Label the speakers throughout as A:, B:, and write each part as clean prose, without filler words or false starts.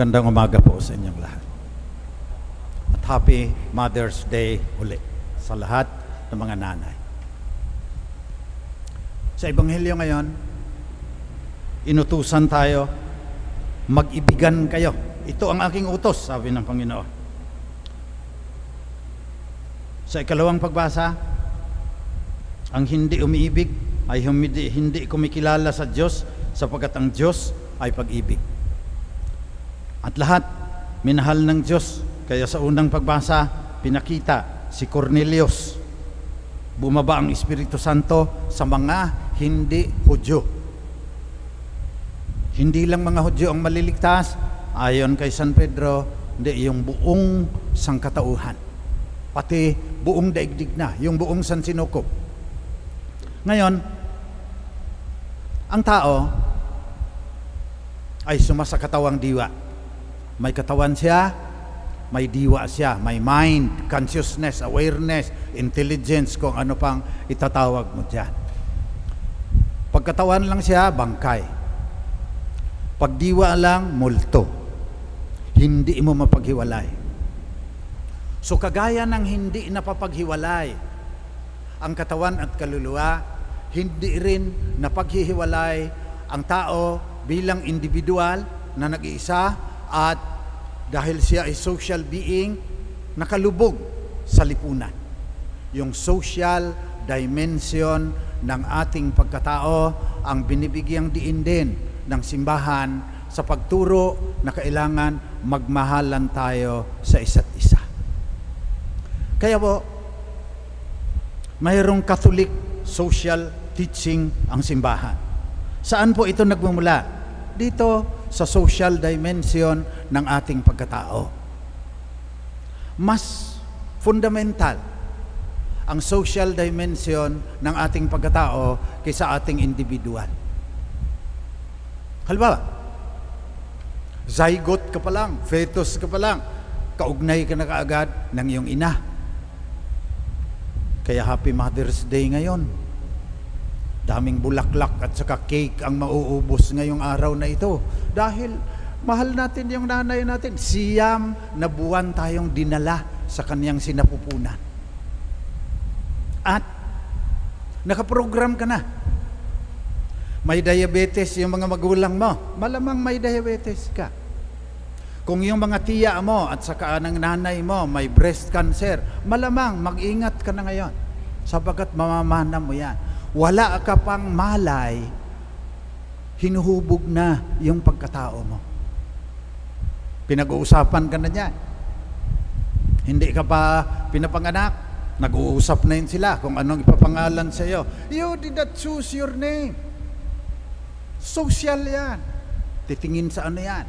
A: Magandang umaga po sa inyong lahat. At Happy Mother's Day uli sa lahat ng mga nanay. Sa Ebanghelyo ngayon, inutusan tayo, mag-ibigan kayo. Ito ang aking utos, sabi ng Panginoon. Sa ikalawang pagbasa, ang hindi umiibig ay hindi kumikilala sa Diyos, sapagkat ang Diyos ay pag-ibig. At lahat, minahal ng Diyos. Kaya sa unang pagbasa, pinakita si Cornelius. Bumaba ang Espiritu Santo sa mga hindi Hudyo. Hindi lang mga Hudyo ang maliligtas, ayon kay San Pedro, hindi, yung buong sangkatauhan. Pati buong daigdig na, yung buong sansinukob. Ngayon, ang tao ay sumasakatawang diwa. May katawan siya, may diwa siya, may mind, consciousness, awareness, intelligence, kung ano pang itatawag mo dyan. Pagkatawan lang siya, bangkay. Pagdiwa lang, multo. Hindi mo mapaghiwalay. So kagaya ng hindi napapaghiwalay ang katawan at kaluluwa, hindi rin napaghihiwalay ang tao bilang individual na nag-iisa, at dahil siya ay social being, nakalubog sa lipunan. Yung social dimension ng ating pagkatao ang binibigyang diin din ng simbahan sa pagturo na kailangan magmahalan tayo sa isa't isa. Kaya po, mayroong Catholic social teaching ang simbahan. Saan po ito nagmumula? Dito sa social dimension ng ating pagkatao. Mas fundamental ang social dimension ng ating pagkatao kaysa ating individual. Halimbawa, zygote ka pa lang, fetus ka pa lang, kaugnay ka na kaagad ng iyong ina. Kaya Happy Mother's Day ngayon. Daming bulaklak at saka cake ang mauubos ngayong araw na ito. Dahil mahal natin yung nanay natin. Siyam na buwan tayong dinala sa kanyang sinapupunan. At nakaprogram ka na. May diabetes yung mga magulang mo. Malamang may diabetes ka. Kung yung mga tiya mo at saka ng nanay mo may breast cancer, malamang mag-ingat ka na ngayon. Sapagkat mamamana mo yan. Wala ka pang malay, hinuhubog na yung pagkatao mo. Pinag-uusapan ka na dyan. Hindi ka pa pinapanganak, nag-uusap na yun sila kung anong ipapangalan sa iyo. You did not choose your name. Social yan. Titingin sa ano yan?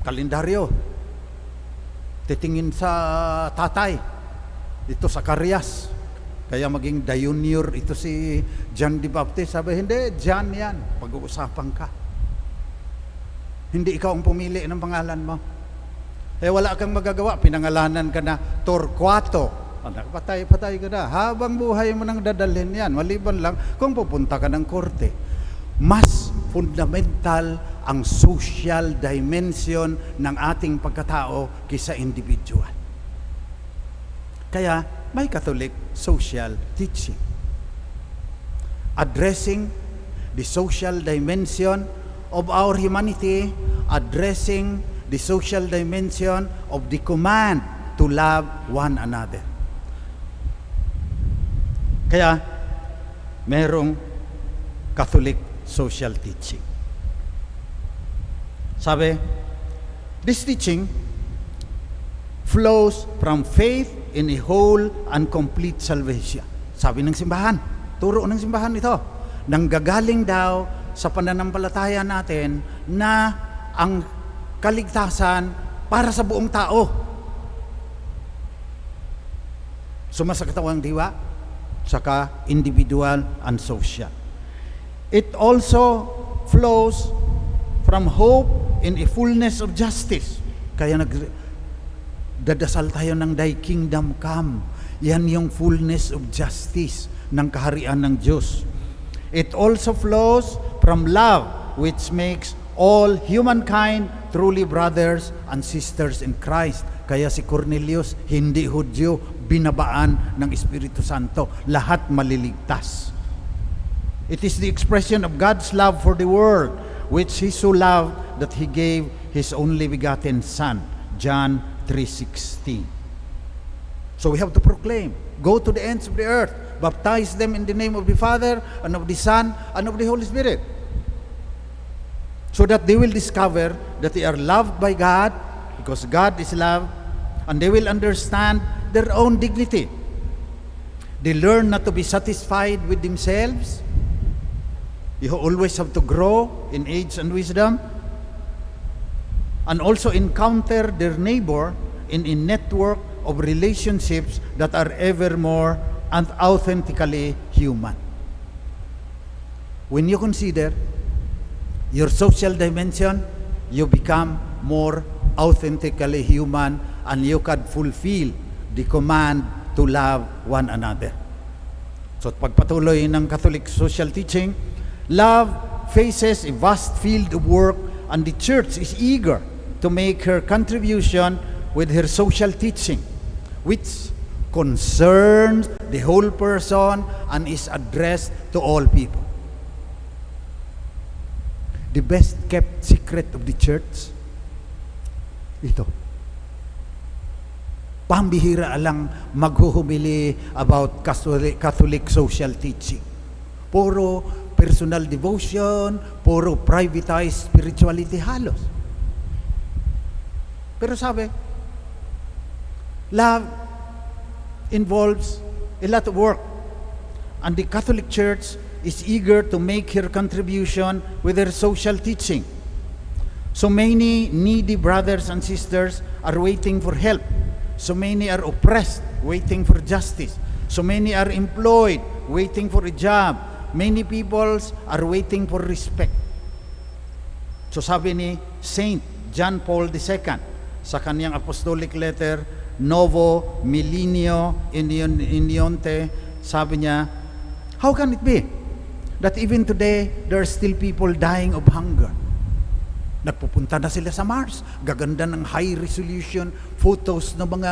A: Kalendaryo. Titingin sa tatay. Ito sa karyas. Kaya maging Junior ito si John the Baptist. Sabi, hindi, John yan. Pag-uusapan ka. Hindi ikaw ang pumili ng pangalan mo. Eh wala kang magagawa. Pinangalanan ka na Torquato. Patay-patay ka na. Habang buhay mo nang dadalhin yan. Maliban lang kung pupunta ka ng korte. Mas fundamental ang social dimension ng ating pagkatao kaysa individual. Kaya may Catholic social teaching addressing the social dimension of our humanity, addressing the social dimension of the command to love one another. Kaya merong Catholic social teaching. Sabi, this teaching flows from faith in a whole and complete salvation. Sabi ng simbahan, turo ng simbahan ito, nanggagaling daw sa pananampalataya natin na ang kaligtasan para sa buong tao. Sumasakatawang diwa, saka individual and social. It also flows from hope in a fullness of justice. Kaya dadasal tayo ng Thy kingdom come. Yan yung fullness of justice ng kaharian ng Diyos. It also flows from love, which makes all humankind truly brothers and sisters in Christ. Kaya si Cornelius, hindi Hudyo, binabaan ng Espiritu Santo. Lahat maliligtas. It is the expression of God's love for the world, which He so loved that He gave His only begotten Son. John 3:16. So we have to proclaim, go to the ends of the earth, baptize them in the name of the Father, and of the Son, and of the Holy Spirit, so that they will discover that they are loved by God, because God is love, and they will understand their own dignity. They learn not to be satisfied with themselves. You always have to grow in age and wisdom, and also encounter their neighbor in a network of relationships that are ever more and authentically human. When you consider your social dimension, you become more authentically human, and you can fulfill the command to love one another. So pagpatuloy ng Catholic social teaching, love faces a vast field of work, and the Church is eager to make her contribution with her social teaching, which concerns the whole person and is addressed to all people. The best kept secret of the church, ito. Pambihira lang maghuhumili about Catholic social teaching. Puro personal devotion, puro privatized spirituality halos. Pero sabi, love involves a lot of work. And the Catholic Church is eager to make her contribution with her social teaching. So many needy brothers and sisters are waiting for help. So many are oppressed, waiting for justice. So many are employed, waiting for a job. Many peoples are waiting for respect. So sabi ni Saint John Paul II sa kanyang apostolic letter, Novo Millennio Inionte, sabi niya, how can it be that even today, there are still people dying of hunger? Nagpupunta na sila sa Mars. Gaganda ng high resolution photos ng mga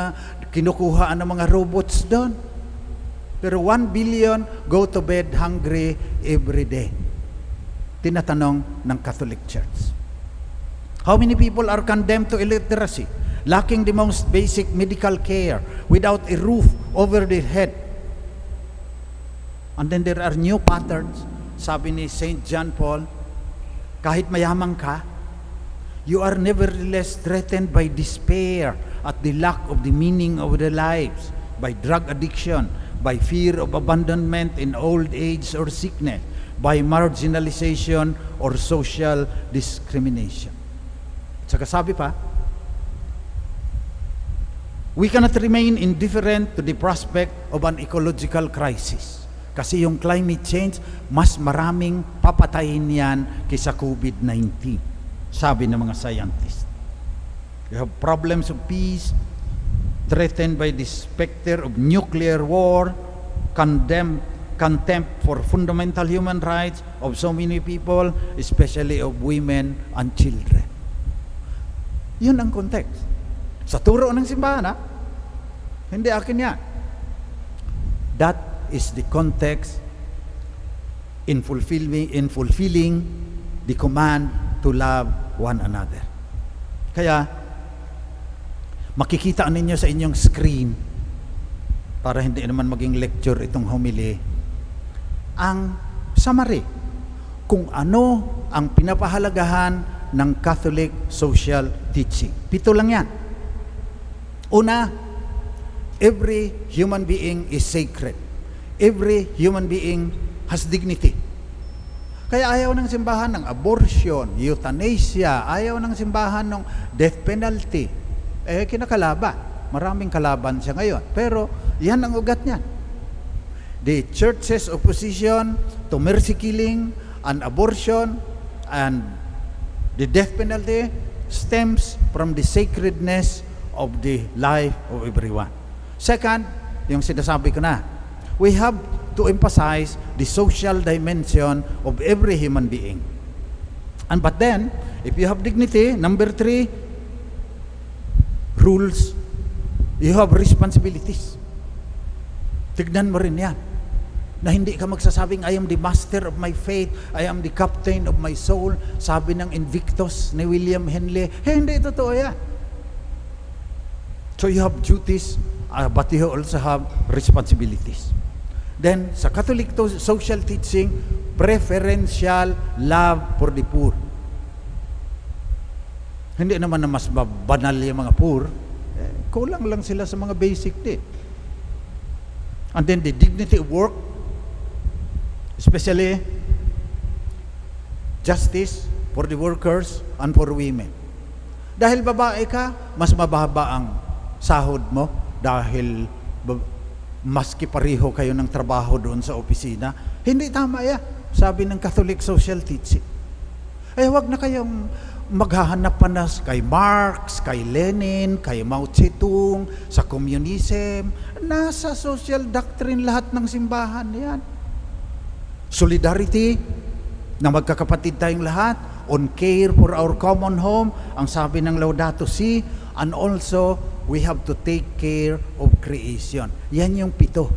A: kinukuhaan ng mga robots doon. Pero 1 billion go to bed hungry every day. Tinatanong ng Catholic Church. How many people are condemned to illiteracy, lacking the most basic medical care, without a roof over their head? And then there are new patterns. Sabi ni St. John Paul, kahit mayaman ka, you are nevertheless threatened by despair at the lack of the meaning of their lives, by drug addiction, by fear of abandonment in old age or sickness, by marginalization or social discrimination. Saka sabi pa, we cannot remain indifferent to the prospect of an ecological crisis. Kasi yung climate change, mas maraming papatayin yan kaysa COVID-19, sabi ng mga scientists. We have problems of peace, threatened by the specter of nuclear war, contempt for fundamental human rights of so many people, especially of women and children. Yun ang context. Sa turo ng simbahan, hindi akin yan. That is the context in fulfilling the command to love one another. Kaya, makikita ninyo sa inyong screen, para hindi naman maging lecture itong homily, ang summary kung ano ang pinapahalagahan ng Catholic social teaching. 7 lang yan. Una, every human being is sacred. Every human being has dignity. Kaya ayaw ng simbahan ng abortion, euthanasia, ayaw ng simbahan ng death penalty. Kinakalaban. Maraming kalaban siya ngayon. Pero yan ang ugat niya. The church's opposition to mercy killing and abortion and the death penalty stems from the sacredness of the life of everyone. Second, yung sinasabi ko na, we have to emphasize the social dimension of every human being. But then, if you have dignity, number 3, rules, you have responsibilities. Tignan mo rin yan. Na hindi ka magsasabing, I am the master of my faith, I am the captain of my soul. Sabi ng Invictus ni William Henley, hindi totoo yan. So you have duties, but you also have responsibilities. Then, sa Catholic social teaching, preferential love for the poor. Hindi naman na mas banal yung mga poor, kulang lang sila sa mga basic din. And then the dignity of work, especially justice for the workers and for women. Dahil babae ka, mas mababa ang sahod mo dahil maski pareho kayo ng trabaho doon sa opisina. Hindi tama yan, sabi ng Catholic social teaching. Wag na kayong maghahanap pa na kay Marx, kay Lenin, kay Mao Zedong, sa communism. Nasa social doctrine lahat ng simbahan yan. Solidarity, na magkakapatid tayong lahat, on care for our common home, ang sabi ng Laudato Si, and also, we have to take care of creation. Yan yung 7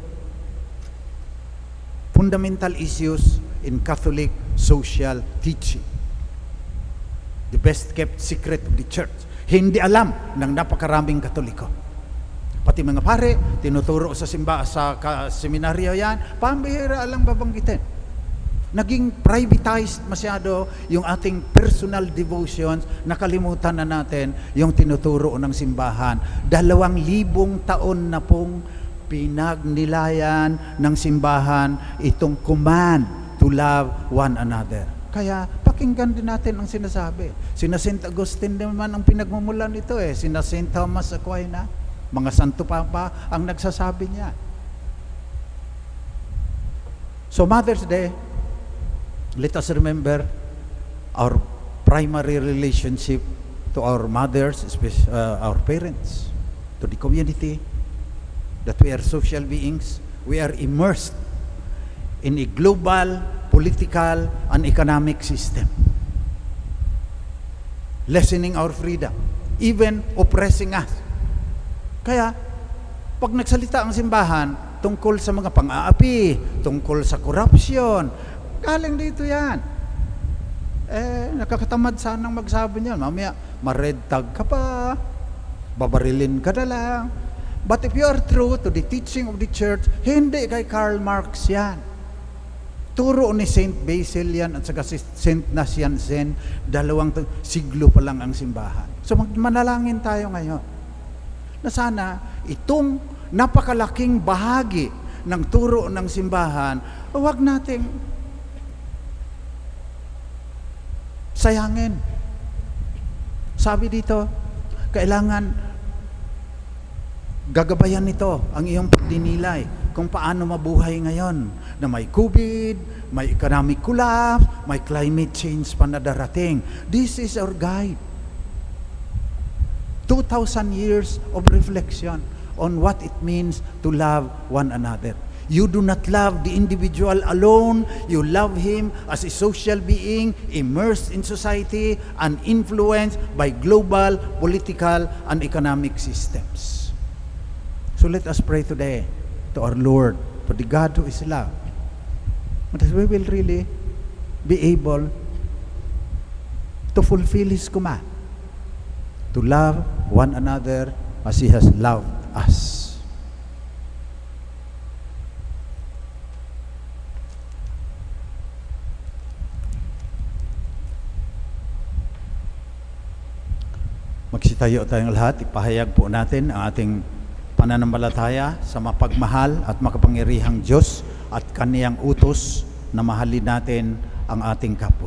A: fundamental issues in Catholic social teaching. The best kept secret of the church. Hindi alam ng napakaraming Katoliko. Pati mga pare, tinuturo sa seminaryo yan, pambihira lang babanggitin. Naging privatized masyado yung ating personal devotions, nakalimutan na natin yung tinuturo ng simbahan. 2,000 taon na pong pinagnilayan ng simbahan itong command to love one another. Kaya pakinggan din natin ang sinasabi. Sina St. Augustine naman ang pinagmumulan nito Sina St. Thomas Aquinas, mga santo papa ang nagsasabi niya. So Mother's Day, let us remember our primary relationship to our mothers, especially our parents, to the community, that we are social beings. We are immersed in a global, political, and economic system, lessening our freedom, even oppressing us. Kaya, pag nagsalita ang simbahan tungkol sa mga pang-aapi, tungkol sa corruption, galing dito yan. Nakakatamad sanang magsabi niyan. Mamaya, ma-red tag ka pa, babarilin ka na lang. But if you are true to the teaching of the church, hindi kay Karl Marx yan. Turo ni Saint Basil yan at saka si Saint Naciancen, 2 siglo pa lang ang simbahan. So manalangin tayo ngayon na sana itong napakalaking bahagi ng turo ng simbahan, huwag nating sayangin. Sabi dito, kailangan gagabayan nito ang iyong pagdinilay kung paano mabuhay ngayon na may COVID, may economic collapse, may climate change pa na darating. This is our guide. 2,000 years of reflection on what it means to love one another. You do not love the individual alone. You love him as a social being immersed in society and influenced by global, political, and economic systems. So let us pray today to our Lord, for the God who is love, that we will really be able to fulfill His command, to love one another as He has loved us. Magsitayo tayong lahat, ipahayag po natin ang ating pananampalataya sa mapagmahal at makapangyarihang Diyos at Kaniyang utos na mahalin natin ang ating kapwa.